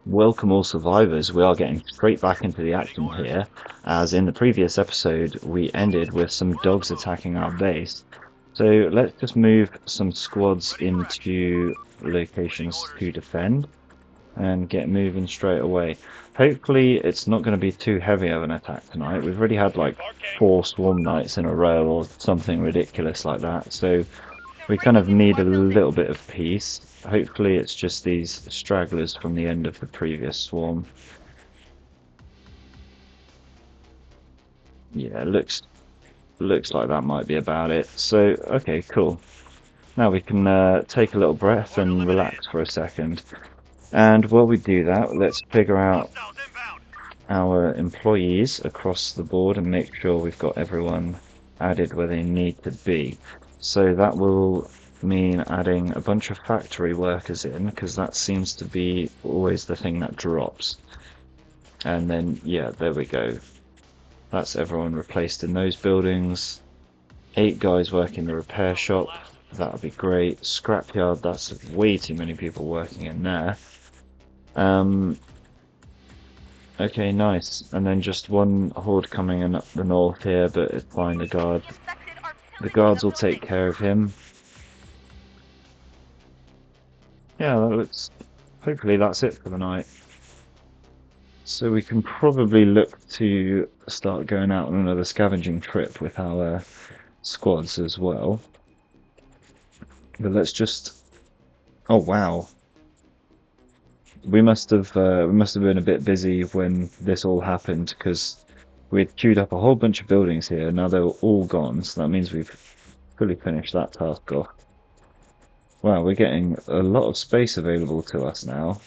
Welcome all survivors, we are getting straight back into the action here, as in the previous episode we ended with some dogs attacking our base. So let's just move some squads into locations to defend and get moving straight away. Hopefully it's not going to be too heavy of an attack tonight. We've already had like 4 swarm nights in a row or something ridiculous like that, so we kind of need a little bit of peace. Hopefully it's just these stragglers from the end of the previous swarm. Yeah, looks like that might be about it. So, okay, cool. Now we can take a little breath and relax for a second. And while we do that, let's figure out our employees across the board and make sure we've got everyone added where they need to be. So that will mean adding a bunch of factory workers in, because that seems to be always the thing that drops. And then, yeah, there we go. That's everyone replaced in those buildings. 8 guys working the repair shop. That would be great. Scrapyard, that's way too many people working in there. Okay, nice. And then just one horde coming in up the north here, but it's fine, the guards will take care of him. Yeah, that looks, hopefully that's it for the night. So we can probably look to start going out on another scavenging trip with our squads as well. But let's just, oh wow. We must have been a bit busy when this all happened, because we had queued up a whole bunch of buildings here. Now they're all gone, so that means we've fully finished that task off. Wow, we're getting a lot of space available to us now.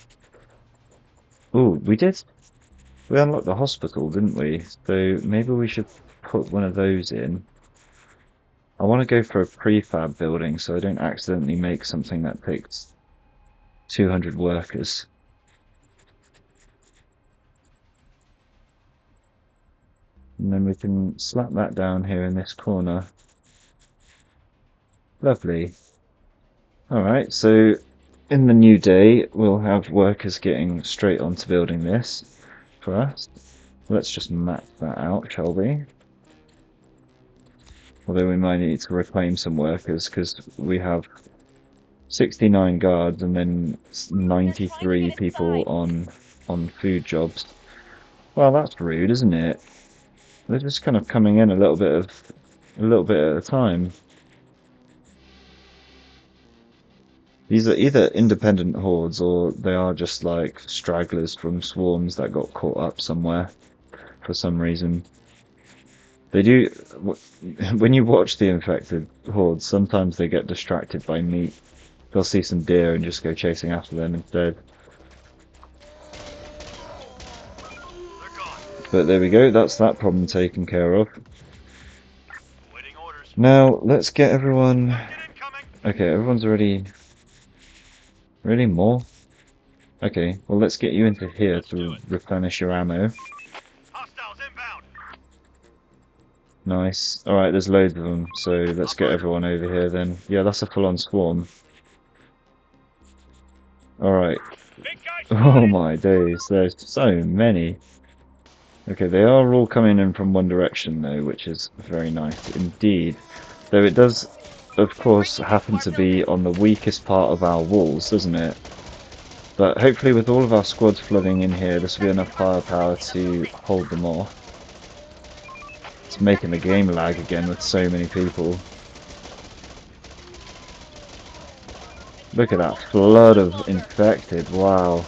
Oh, we unlocked the hospital, didn't we? So maybe we should put one of those in. I want to go for a prefab building so I don't accidentally make something that takes 200 workers. And then we can slap that down here in this corner. Lovely. Alright, so in the new day, we'll have workers getting straight onto building this for us. Let's just map that out, shall we? Although we might need to reclaim some workers, because we have 69 guards and then 93 people on food jobs. Well, that's rude, isn't it? They're just kind of coming in a little bit at a time. These are either independent hordes or they are just like stragglers from swarms that got caught up somewhere for some reason. They do, when you watch the infected hordes, sometimes they get distracted by meat. They'll see some deer and just go chasing after them instead. But there we go, that's that problem taken care of. Now, let's get everyone... Okay, everyone's already... Really more? Okay, well let's get you into here to replenish your ammo. Nice. Alright, there's loads of them, so let's get everyone over here then. Yeah, that's a full-on swarm. Alright. Oh my days, there's so many. Okay, they are all coming in from one direction though, which is very nice indeed. Though it does, of course, happen to be on the weakest part of our walls, doesn't it? But hopefully with all of our squads flooding in here, this will be enough firepower to hold them off. It's making the game lag again with so many people. Look at that flood of infected, wow.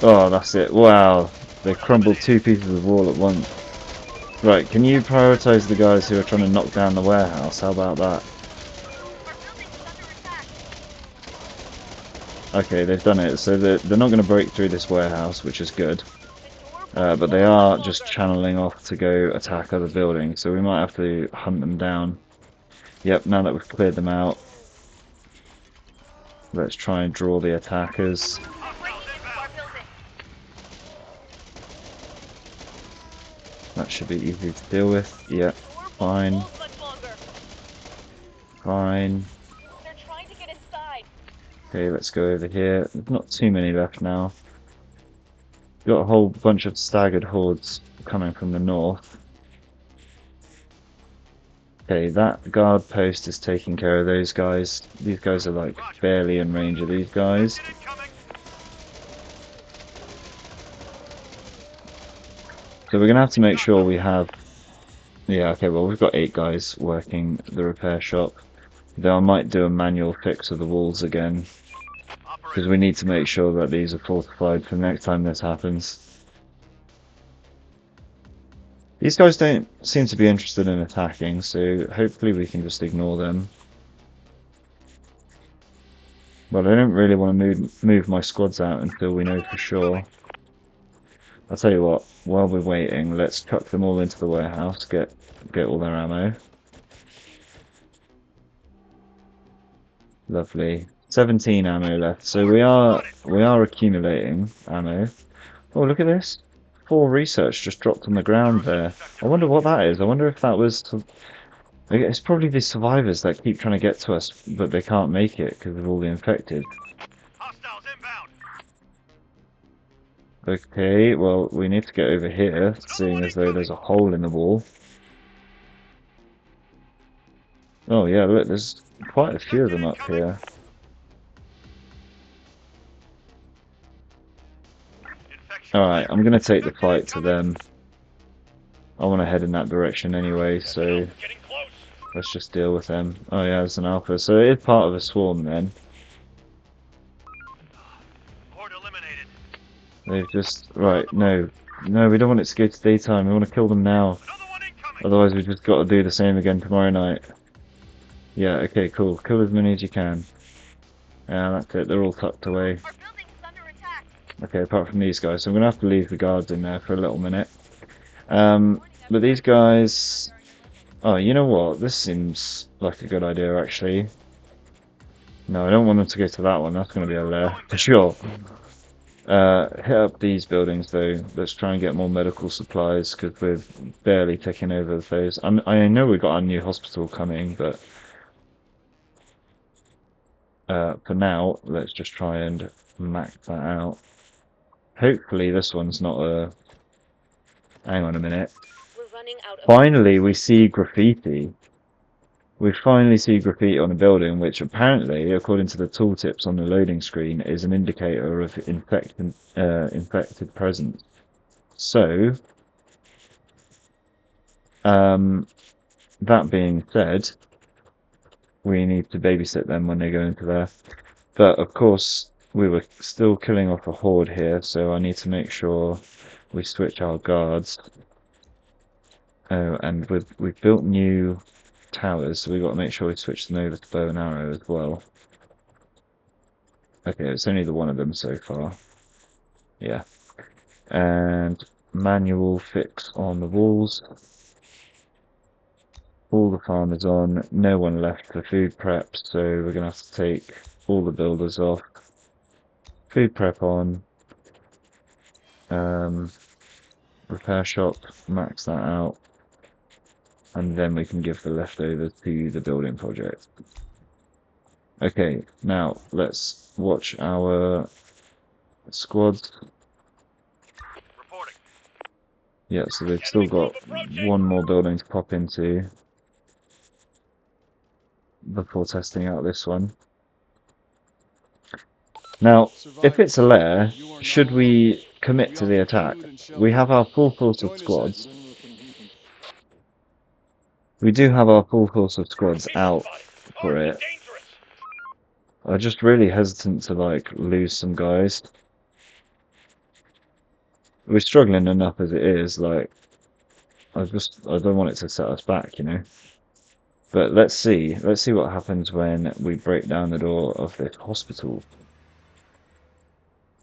Oh, that's it, wow. They crumbled 2 pieces of wall at once. Right, can you prioritize the guys who are trying to knock down the warehouse? How about that? Okay, they've done it. So they're not going to break through this warehouse, which is good. But they are just channeling off to go attack other buildings, so we might have to hunt them down. Yep, now that we've cleared them out, let's try and draw the attackers. That should be easy to deal with. Yep, fine. fine. They're trying to get inside. Okay, let's go over here. There's not too many left now. Got a whole bunch of staggered hordes coming from the north. Okay, that guard post is taking care of those guys. These guys are like barely in range of these guys. So we're gonna have to make sure we have. Yeah, okay, well we've got 8 guys working the repair shop. Though I might do a manual fix of the walls again, because we need to make sure that these are fortified for the next time this happens. These guys don't seem to be interested in attacking, so hopefully we can just ignore them. But I don't really want to move my squads out until we know for sure. I'll tell you what, while we're waiting, let's chuck them all into the warehouse, get all their ammo. Lovely. 17 ammo left, so we are accumulating ammo. Oh, look at this. 4 research just dropped on the ground there. I wonder what that is. I wonder if that was... It's probably the survivors that keep trying to get to us, but they can't make it because of all the infected. Okay, well, we need to get over here, seeing as though there's a hole in the wall. Oh yeah, look, there's quite a few of them up here. Alright, I'm gonna take the fight to them. I want to head in that direction anyway, so let's just deal with them. Oh yeah, there's an alpha, so it is part of a swarm then. They've just... Right, no. No, we don't want it to go to daytime, we want to kill them now. Otherwise we've just got to do the same again tomorrow night. Yeah, okay, cool. Kill as many as you can. Yeah, that's it, they're all tucked away. Okay, apart from these guys, so I'm going to have to leave the guards in there for a little minute. But these guys... Oh, you know what? This seems like a good idea, actually. No, I don't want them to go to that one. That's going to be a lair, for sure. Hit up these buildings, though. Let's try and get more medical supplies, because we're barely taking over those. I know we've got our new hospital coming, but... for now, let's just try and max that out. Hopefully this one's not a... Hang on a minute. Finally, we see graffiti. We finally see graffiti on a building, which apparently, according to the tooltips on the loading screen, is an indicator of infected presence. So, that being said, we need to babysit them when they go into there. But of course, we were still killing off a horde here, so I need to make sure we switch our guards. Oh, and we've built new towers, so we've got to make sure we switch them over to bow and arrow as well. Okay, it's only the one of them so far. Yeah. And manual fix on the walls. All the farmers on, no one left for food prep, so we're going to have to take all the builders off. Food prep on. Repair shop, max that out. And then we can give the leftovers to the building project. Okay, now let's watch our squads. Yeah, so they've still got one more building to pop into before testing out this one. Now, if it's a lair, should we commit to the attack? We have our full force of squads. We do have our full force of squads out for it. I'm just really hesitant to, like, lose some guys. We're struggling enough as it is, like, I don't want it to set us back, you know? But let's see what happens when we break down the door of this hospital.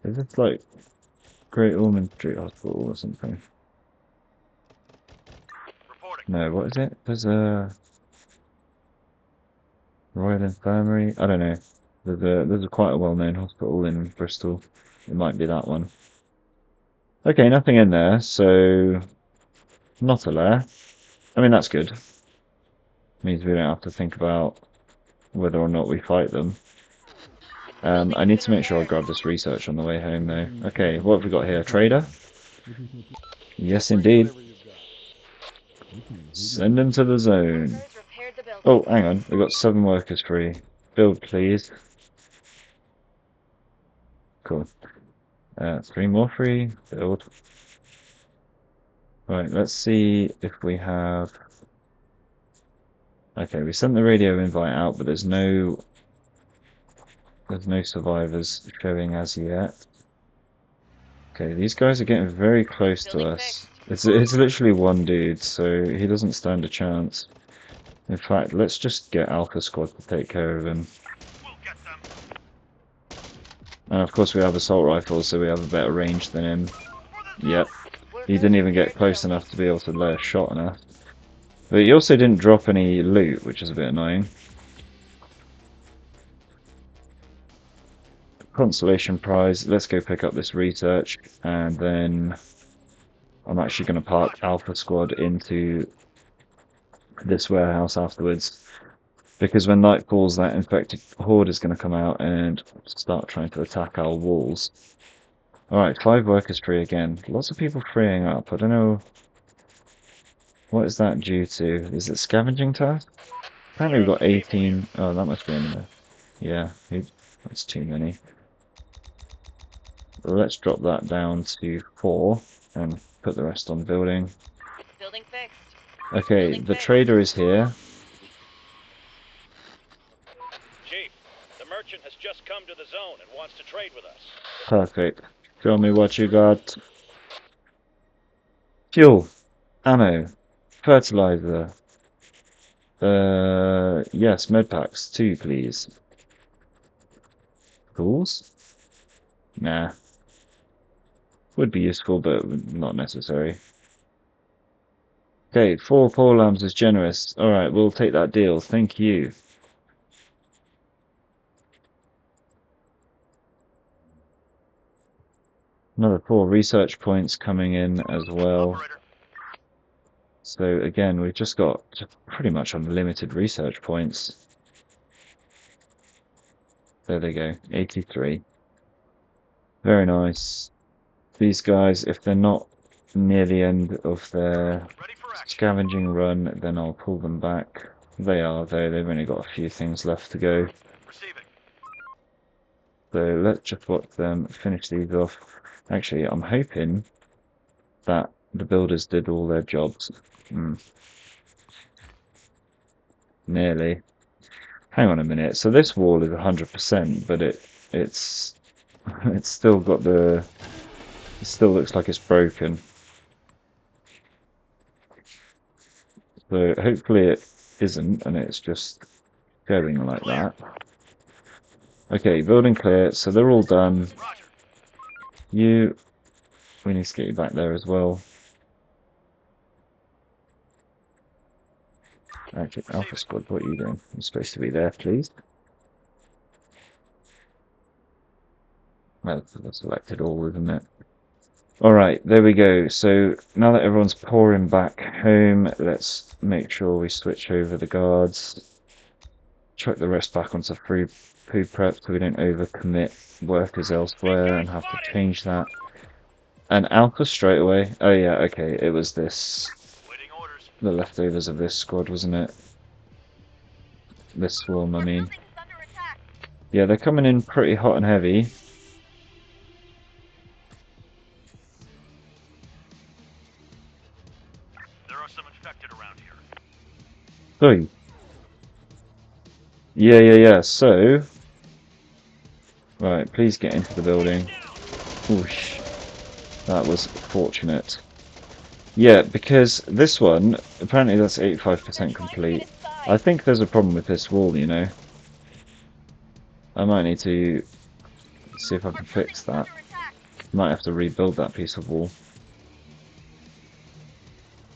Is it like Great Ormond Street Hospital or something? No, what is it? There's a Royal Infirmary. I don't know. There's a quite a well-known hospital in Bristol. It might be that one. Okay, nothing in there, so not a lair. I mean, that's good. Means we don't have to think about whether or not we fight them. Building I need to center make sure I there. grab this research on the way home, though. Okay, what have we got here? Trader? Yes, Bring indeed. whatever you've got. Send him to the zone. Workers repaired the building. Oh, hang on. We've got 7 workers free. Build, please. Cool. 3 more free. Build. Right, let's see if we have... Okay, we sent the radio invite out, but there's no survivors showing as yet. Okay, these guys are getting very close to Building us. fixed. It's literally one dude, so he doesn't stand a chance. In fact, let's just get Alpha Squad to take care of him. And of course we have assault rifles, so we have a better range than him. Yep, he Workers didn't even get repaired the close building. enough to be able to lay a shot on us. But he also didn't drop any loot, which is a bit annoying. Consolation prize, let's go pick up this research, and then I'm actually going to park Alpha Squad into this warehouse afterwards. Because when night falls, that infected horde is going to come out and start trying to attack our walls. Alright, 5 workers free again. Lots of people freeing up. I don't know. What is that due to? Is it scavenging task? Apparently we've got 18. Oh, that must be in there. Yeah, that's too many. Let's drop that down to 4 and put the rest on building. Building fixed. Okay, Building the fixed. trader is here. Chief, the merchant has just come to the zone and wants to trade with us. Perfect. Show me what you got. Fuel, ammo, fertilizer. Yes, med packs, 2 please. Tools? Nah. Would be useful, but not necessary. Okay, 4 pole lamps is generous. Alright, we'll take that deal. Thank you. Another 4 research points coming in as well. So again, we've just got pretty much unlimited research points. There they go, 83. Very nice. These guys, if they're not near the end of their scavenging run, then I'll pull them back. They are, though. They've only got a few things left to go. So let's just watch them finish these off. Actually, I'm hoping that the builders did all their jobs. Nearly. Hang on a minute. So this wall is 100%, but it's it's still got the... It still looks like it's broken. So hopefully it isn't, and it's just going like that. Okay, building clear. So they're all done. We need to get you back there as well. Actually, Alpha Squad, what are you doing? You're supposed to be there, please. Well, that's selected all, isn't it? Alright, there we go. So now that everyone's pouring back home, let's make sure we switch over the guards. Chuck the rest back onto food prep so we don't overcommit workers elsewhere and have to change that. And Alpha straight away. Oh yeah, okay, it was this. The leftovers of this squad, wasn't it? This swarm, I Our mean. building is under attack. Yeah, they're coming in pretty hot and heavy. There are some infected around here. So, yeah. So, right, please get into the building. Whoosh. That was fortunate. Yeah, because this one, apparently that's 85% complete. I think there's a problem with this wall, you know. I might need to see if I can fix that. Might have to rebuild that piece of wall.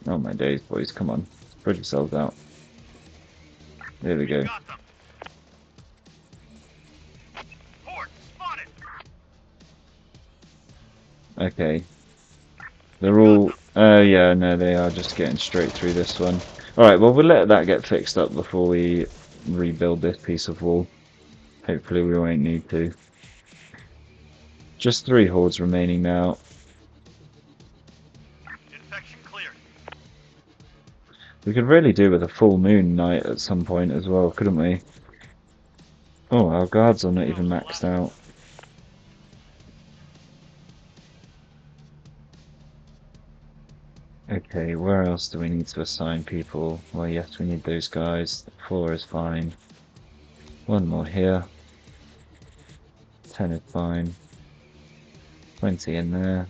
Oh my days, boys, come on. Spread yourselves out. There we go. Okay. They're all... yeah, no, they are just getting straight through this one. Alright, well, we'll let that get fixed up before we rebuild this piece of wall. Hopefully we won't need to. Just 3 hordes remaining now. Infection cleared. We could really do with a full moon night at some point as well, couldn't we? Oh, our guards are not even maxed out. Okay, where else do we need to assign people? Well, yes, we need those guys. 4 is fine. 1 more here. 10 is fine. 20 in there.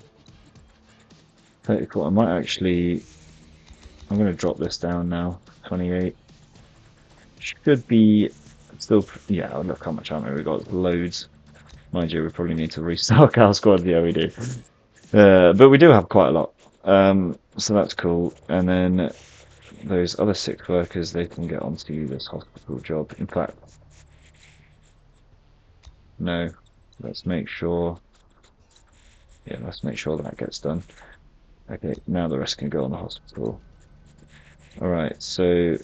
34. I might actually... I'm going to drop this down now. 28. Should be still... Yeah, look how much ammo we got. Loads. Mind you, we probably need to restock our squad. Yeah, we do. But we do have quite a lot. So that's cool. And then those other 6 workers, they can get onto this hospital job. In fact, no. Let's make sure... Yeah, let's make sure that gets done. Okay, now the rest can go on the hospital. Alright, so...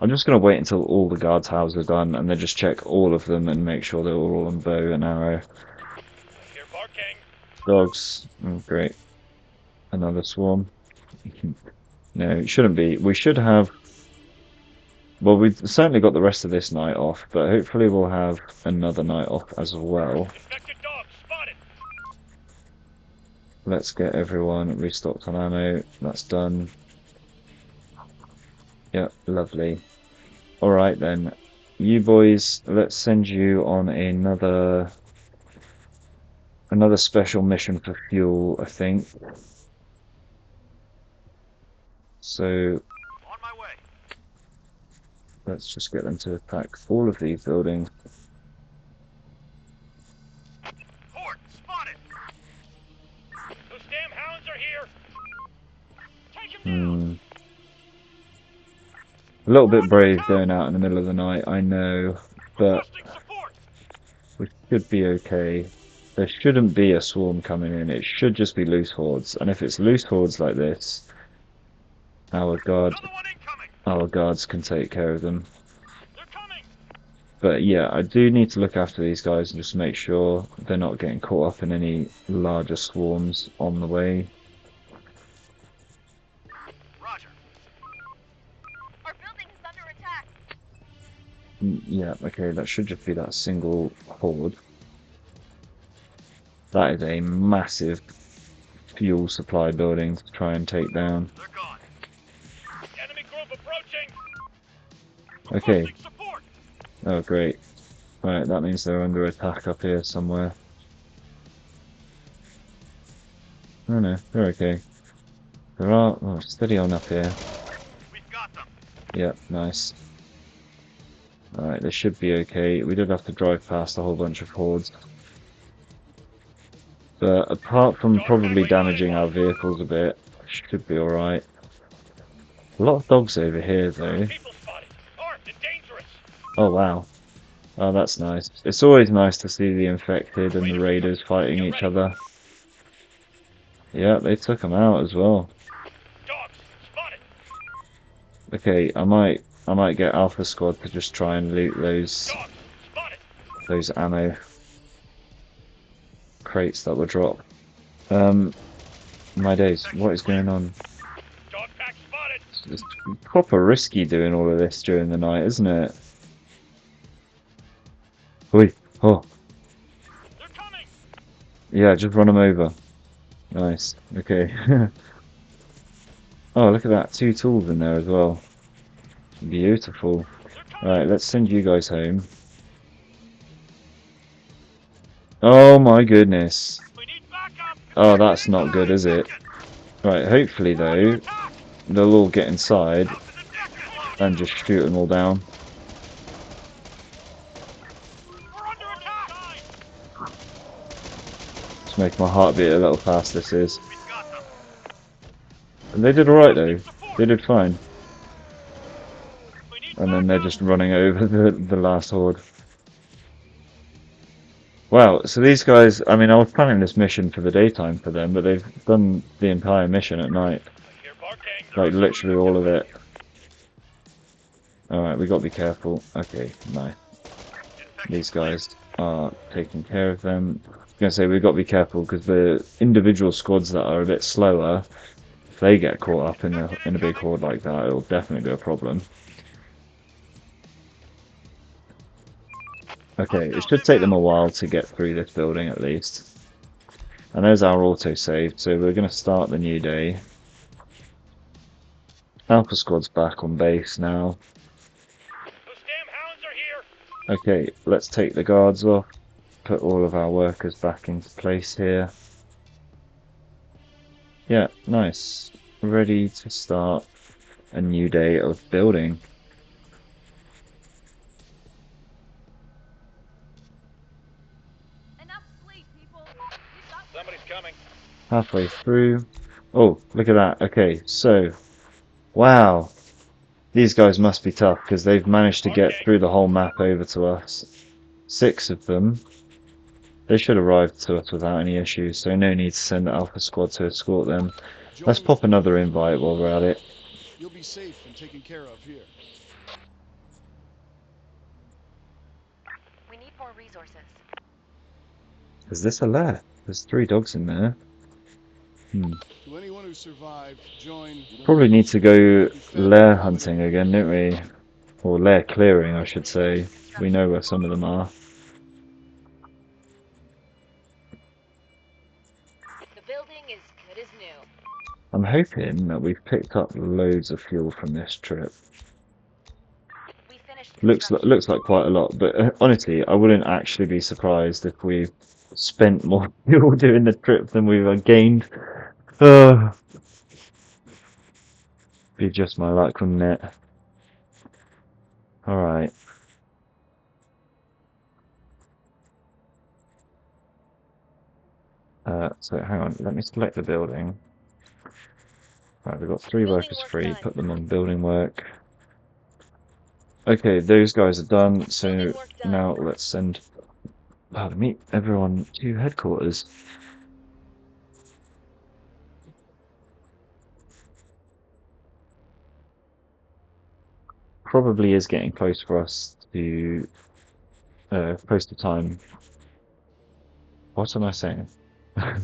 I'm just going to wait until all the guards' houses are done and then just check all of them and make sure they're all on bow and arrow. Here barking. Dogs. Oh, great. Another swarm. No, it shouldn't be. We should have... Well, we've certainly got the rest of this night off, but hopefully we'll have another night off as well. Infected dogs spotted. Let's get everyone restocked on ammo. That's done. Yep, lovely. Alright then. You boys, let's send you on another special mission for fuel, I think. So On my way. let's just get them to attack all of these buildings. Horde spotted. Those damn hounds are here. Take him down. A little bit brave going out in the middle of the night, I know, but Requesting support. we should be okay. There shouldn't be a swarm coming in, it should just be loose hordes, and if it's loose hordes like this, our Another one incoming. guards can take care of them. They're coming. But yeah, I do need to look after these guys and just make sure they're not getting caught up in any larger swarms on the way. Roger. Our building is under attack. Yeah, okay, that should just be that single horde. That is a massive fuel supply building to try and take down. They're gone. Enemy group approaching. Okay. Requesting support. Oh, great. Right, that means they're under attack up here somewhere. Oh no, they're okay. There are... Oh, steady on up here. We've got them. Yep, nice. Alright, they should be okay. We did have to drive past a whole bunch of hordes. But apart from probably damaging our vehicles a bit, should be alright. A lot of dogs over here though. People spotted. Armed and dangerous. Oh wow. Oh, that's nice. It's always nice to see the infected and the raiders fighting each other. Yeah, they took them out as well. Dogs spotted. Okay, I might get Alpha Squad to just try and loot those Dogs spotted. ammo crates that were dropped. My days, what is going on? Dog pack spotted. It's proper risky doing all of this during the night, isn't it? Oi, oh, They're coming. yeah, just run them over. Nice, okay. Oh, look at that, 2 tools in there as well. Beautiful. They're coming. Right, let's send you guys home. Oh my goodness. We need backup. Oh, that's not good, is it? Right, hopefully though, Attack. they'll all get inside Out to the deck is and just shoot them all down. We're under attack. Just make my heart beat a little fast, this is. We've got them. And they did alright though. They did fine. We need And then they're backup. just running over the last horde. Wow, so these guys, I mean, I was planning this mission for the daytime for them, but they've done the entire mission at night. Here barking. Like, literally all of it. Alright, we got to be careful. Okay, nice. Infection These clear. guys are taking care of them. I was going to say, we've got to be careful because the individual squads that are a bit slower, if they get caught up in Infected a big incoming. horde like that, it'll definitely be a problem. Okay, it Hostiles should take them a inbound. while to get through this building at least. And there's our autosave, so we're going to start the new day. Alpha Squad's back on base now. Those damn hounds are here. Okay, let's take the guards off, put all of our workers back into place here. Yeah, nice. Ready to start a new day of building. Enough sleep, people. We've got Somebody's coming. Halfway through. Oh, look at that. Okay, so, wow. These guys must be tough because they've managed to get Okay. through the whole map over to us. 6 of them. They should arrive to us without any issues, so no need to send the Alpha Squad to escort them. Let's Join me pop for the another day. invite while we're at it. You'll be safe and taken care of here. We need more resources. Is this a lair? There's 3 dogs in there. To anyone who survived, join Probably need to you'll go be fed and lair accommodated. hunting again, don't we? Or lair clearing, I should Finish this say. We construction. know where some of them are. The building is good as new. I'm hoping that we've picked up loads of fuel from this trip. We finished Looks construction. like quite a lot, but honestly, I wouldn't actually be surprised if we spent more fuel doing the trip than we've gained. Uh, be just my luck, wouldn't it? Alright. So hang on, let me select the building. Right, we've got 3 Building workers work free, done. put them on building work. Okay, those guys are done, so Building work done. now let's send, pardon me, everyone to headquarters. Probably is getting close for us to, close to time. What am I saying? I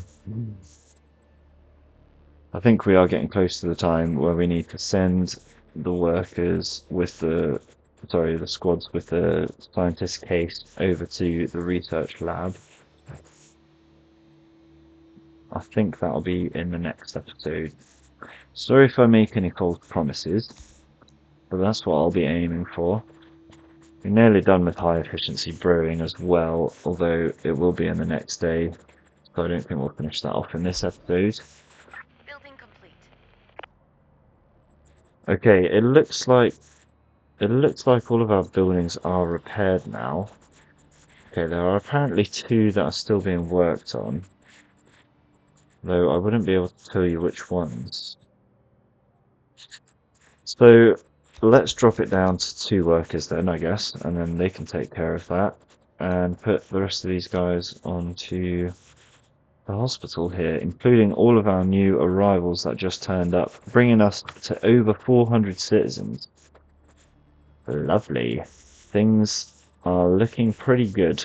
think we are getting close to the time where we need to send the workers with the squads with the scientist case over to the research lab. I think that'll be in the next episode. Sorry if I make any false promises, but that's what I'll be aiming for. We're nearly done with high efficiency brewing as well, although it will be in the next day, so I don't think we'll finish that off in this episode. Building complete. Okay, it looks like all of our buildings are repaired now. Okay, there are apparently 2 that are still being worked on, though I wouldn't be able to tell you which ones. So let's drop it down to 2 workers then, I guess, and then they can take care of that, and put the rest of these guys onto the hospital here, including all of our new arrivals that just turned up, bringing us to over 400 citizens. Lovely. Things are looking pretty good.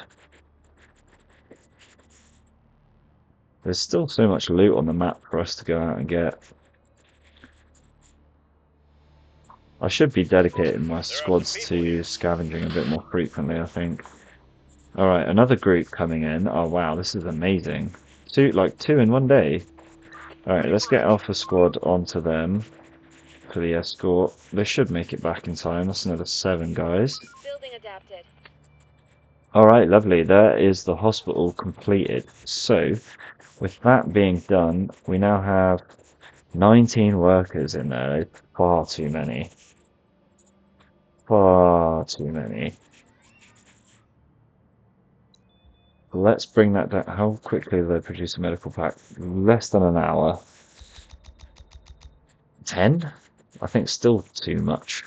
There's still so much loot on the map for us to go out and get. I should be dedicating my There are some squads people to here. scavenging a bit more frequently, I think. Alright, another group coming in. Oh wow, this is amazing. 2 in one day. Alright, Ready let's for get action. Alpha Squad onto them for the escort. They should make it back in time. That's another 7 guys. Building adapted. Alright, lovely. There is the hospital completed. So, with that being done, we now have 19 workers in there. Far too many. Far too many. Let's bring that down. How quickly do they produce a medical pack? Less than an hour. 10? I think still too much.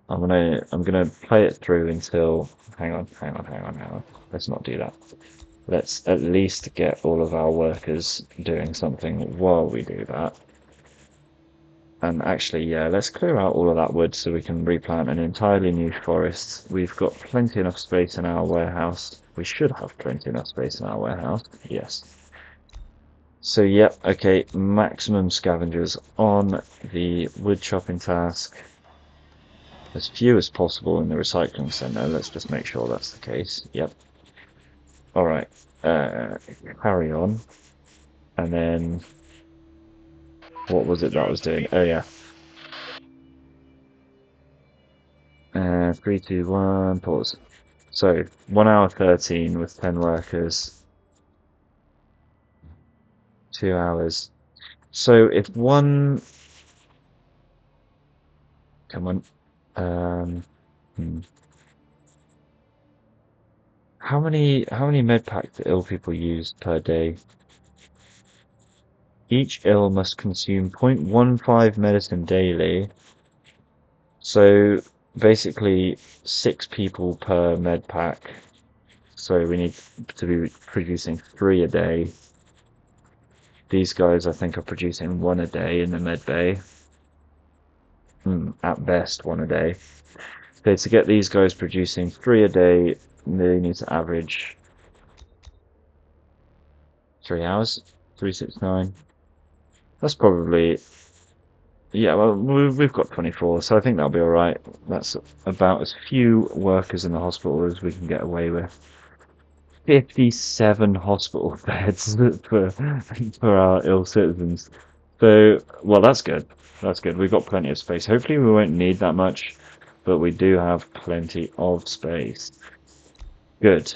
I'm gonna play it through until hang on. Let's not do that. Let's at least get all of our workers doing something while we do that. And actually, yeah, let's clear out all of that wood so we can replant an entirely new forest. We've got plenty enough space in our warehouse. We should have plenty enough space in our warehouse. Yes. So, yep, okay, maximum scavengers on the wood chopping task. As few as possible in the recycling center. Let's just make sure that's the case. Yep. All right. Carry on. And then what was it that I was doing? Oh yeah. 3, 2, 1, pause. So 1 hour 13 with 10 workers. 2 hours. So if one, come on. Hmm. How many med packs do ill people use per day? Each ill must consume 0.15 medicine daily. So basically 6 people per med pack. So we need to be producing 3 a day. These guys I think are producing 1 a day in the med bay. At best 1 a day. Okay, to get these guys producing 3 a day, they need to average 3 hours. 369. That's probably, yeah, well, we've got 24, so I think that'll be alright. That's about as few workers in the hospital as we can get away with. 57 hospital beds for our ill citizens. So, well, that's good. That's good. We've got plenty of space. Hopefully we won't need that much, but we do have plenty of space. Good.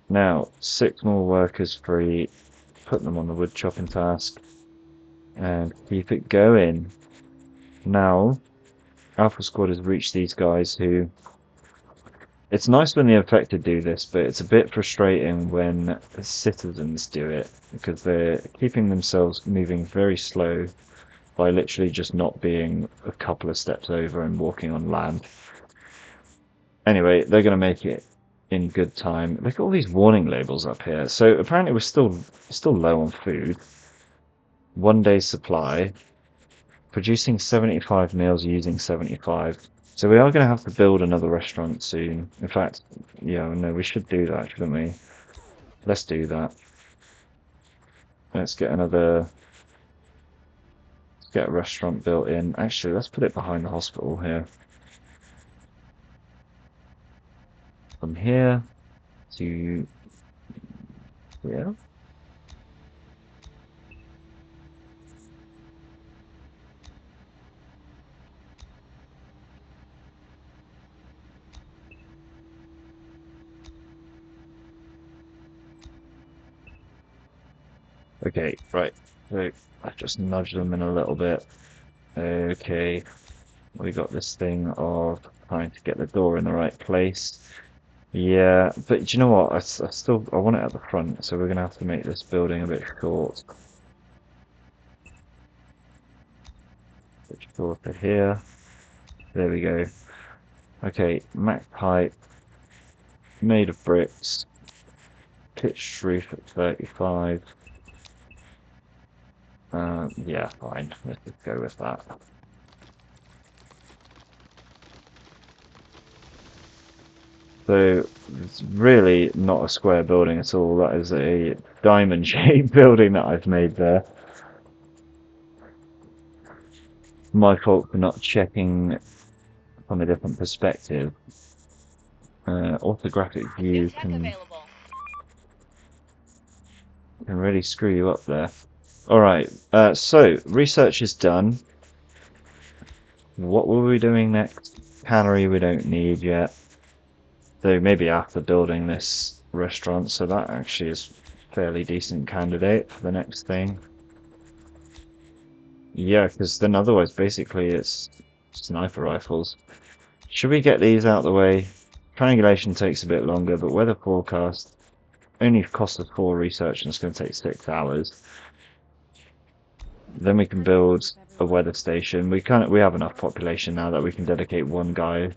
Now, 6 more workers free. Put them on the wood chopping task and keep it going. Now, Alpha Squad has reached these guys who... It's nice when the infected do this, but it's a bit frustrating when citizens do it, because they're keeping themselves moving very slow by literally just not being a couple of steps over and walking on land. Anyway, they're going to make it in good time. Look at all these warning labels up here. So apparently we're still low on food. 1 day's supply. Producing 75 meals using 75. So we are going to have to build another restaurant soon. In fact, yeah, no, we should do that, shouldn't we? Let's do that. Let's get a restaurant built in. Actually, let's put it behind the hospital here. From here to here. Okay, right. So I just nudged them in a little bit. Okay, we got this thing of trying to get the door in the right place. Yeah, but do you know what? I want it at the front, so we're gonna have to make this building a bit short. A bit shorter here. There we go. Okay, max height, made of bricks, pitched roof at 35. Yeah, fine. Let's just go with that. So it's really not a square building at all. That is a diamond-shaped building that I've made there. My fault for not checking from a different perspective. Orthographic view New tech available. can really screw you up there. Alright, so research is done. What were we doing next? Cannery we don't need yet. Though maybe after building this restaurant, so that actually is a fairly decent candidate for the next thing. Yeah, because then otherwise basically it's sniper rifles. Should we get these out of the way? Triangulation takes a bit longer, but weather forecast only costs us 4 research and it's going to take 6 hours. Then we can build a weather station. We have enough population now that we can dedicate 1 guy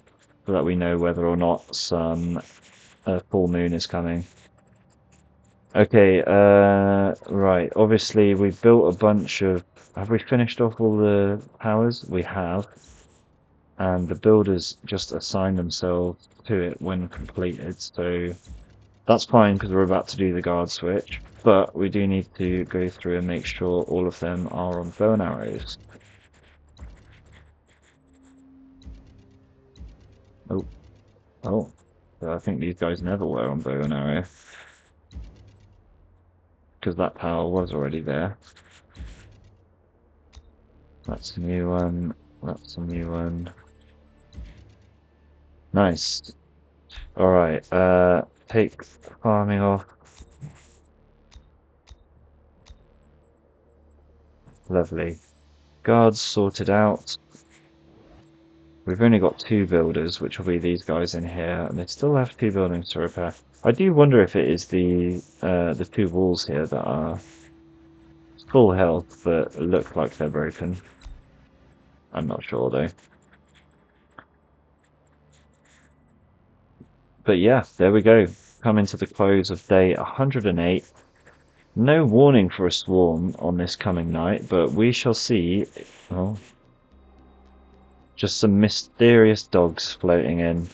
so that we know whether or not some full moon is coming. Okay, right. Obviously we built a bunch of Have we finished off all the towers? We have. And the builders just assign themselves to it when completed, so that's fine because we're about to do the guard switch, but we do need to go through and make sure all of them are on bow and arrows. Oh, oh, I think these guys never were on bow and arrow because that power was already there. That's a new one. That's a new one. Nice. Alright, take farming off. Lovely. Guards sorted out. We've only got 2 builders, which will be these guys in here, and they still have 2 buildings to repair. I do wonder if it is the 2 walls here that are full health but look like they're broken. I'm not sure though. But yeah, there we go. Coming to the close of day 108. No warning for a swarm on this coming night, but we shall see. Oh, just some mysterious dogs floating in.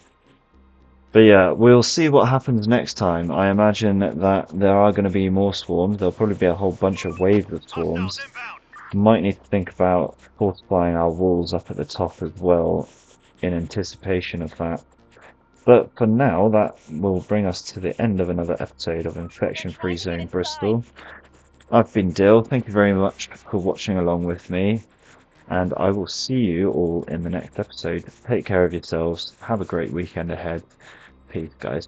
But yeah, we'll see what happens next time. I imagine that there are going to be more swarms. There'll probably be a whole bunch of waves of Hostiles swarms. inbound. Might need to think about fortifying our walls up at the top as well in anticipation of that. But for now, that will bring us to the end of another episode of They're Infection Free trying to get Zone inside. Bristol. I've been Dill. Thank you very much for watching along with me. And I will see you all in the next episode. Take care of yourselves. Have a great weekend ahead. Peace, guys.